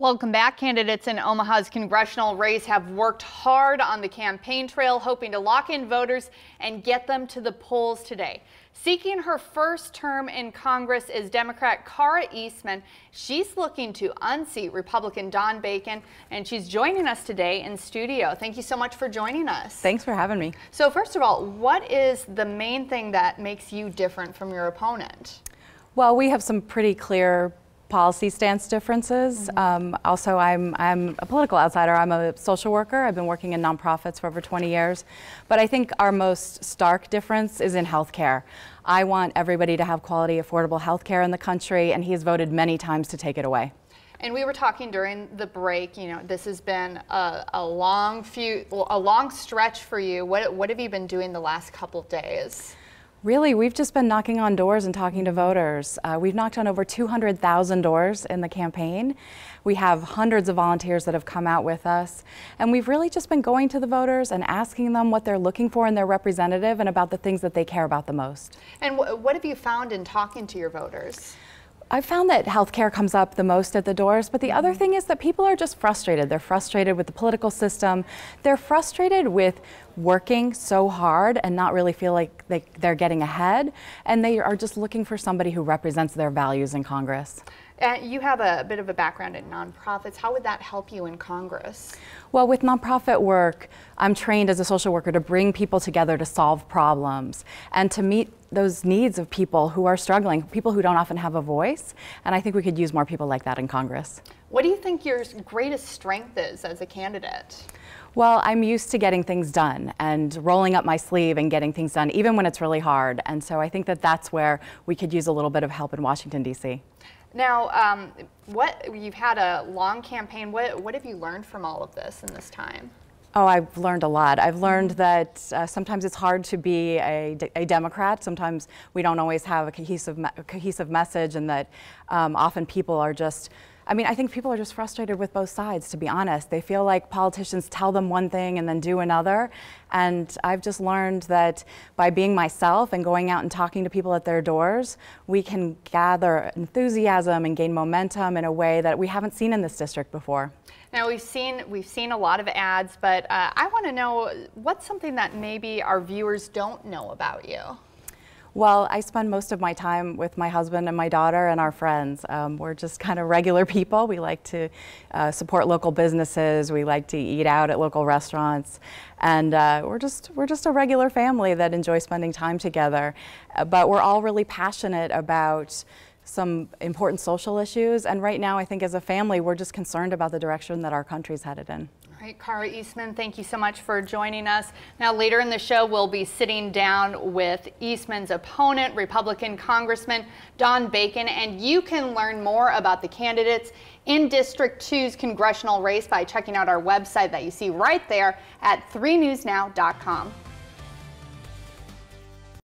Welcome back. Candidates in Omaha's congressional race have worked hard on the campaign trail, hoping to lock in voters and get them to the polls today. Seeking her first term in Congress is Democrat Kara Eastman. She's looking to unseat Republican Don Bacon, and she's joining us today in studio. Thank you so much for joining us. Thanks for having me. So first of all, what is the main thing that makes you different from your opponent? Well, we have some pretty clear policy stance differences. Also, I'm a political outsider. I'm a social worker. I've been working in nonprofits for over 20 years. But I think our most stark difference is in healthcare. I want everybody to have quality, affordable healthcare in the country, and he has voted many times to take it away. And we were talking during the break, you know, this has been a long stretch for you. What have you been doing the last couple of days? Really, we've just been knocking on doors and talking to voters. We've knocked on over 200,000 doors in the campaign. We have hundreds of volunteers that have come out with us. And we've really just been going to the voters and asking them what they're looking for in their representative and about the things that they care about the most. And what have you found in talking to your voters? I've found that healthcare comes up the most at the doors, but the other thing is that people are just frustrated. They're frustrated with the political system. They're frustrated with working so hard and not really feel like they're getting ahead, and they are just looking for somebody who represents their values in Congress. You have a bit of a background in nonprofits. How would that help you in Congress? Well, with nonprofit work, I'm trained as a social worker to bring people together to solve problems and to meet those needs of people who are struggling, people who don't often have a voice. And I think we could use more people like that in Congress. What do you think your greatest strength is as a candidate? Well, I'm used to getting things done and rolling up my sleeve and getting things done, even when it's really hard. And so I think that that's where we could use a little bit of help in Washington, D.C. Now, you've had a long campaign. What have you learned from all of this in this time? Oh, I've learned a lot. I've learned that sometimes it's hard to be a Democrat. Sometimes we don't always have a cohesive message, and that often people are just, I think people are just frustrated with both sides, to be honest. They feel like politicians tell them one thing and then do another. And I've just learned that by being myself and going out and talking to people at their doors, we can gather enthusiasm and gain momentum in a way that we haven't seen in this district before. Now we've seen a lot of ads, but I want to know what's something that maybe our viewers don't know about you. Well, I spend most of my time with my husband and my daughter and our friends. We're just kind of regular people. We like to support local businesses. We like to eat out at local restaurants, and we're just a regular family that enjoys spending time together. But we're all really passionate about some important social issues, and right now I think as a family we're just concerned about the direction that our country's headed in. All right, Kara Eastman, thank you so much for joining us. Now later in the show we'll be sitting down with Eastman's opponent, Republican Congressman Don Bacon, and you can learn more about the candidates in District 2's congressional race by checking out our website that you see right there at 3newsnow.com.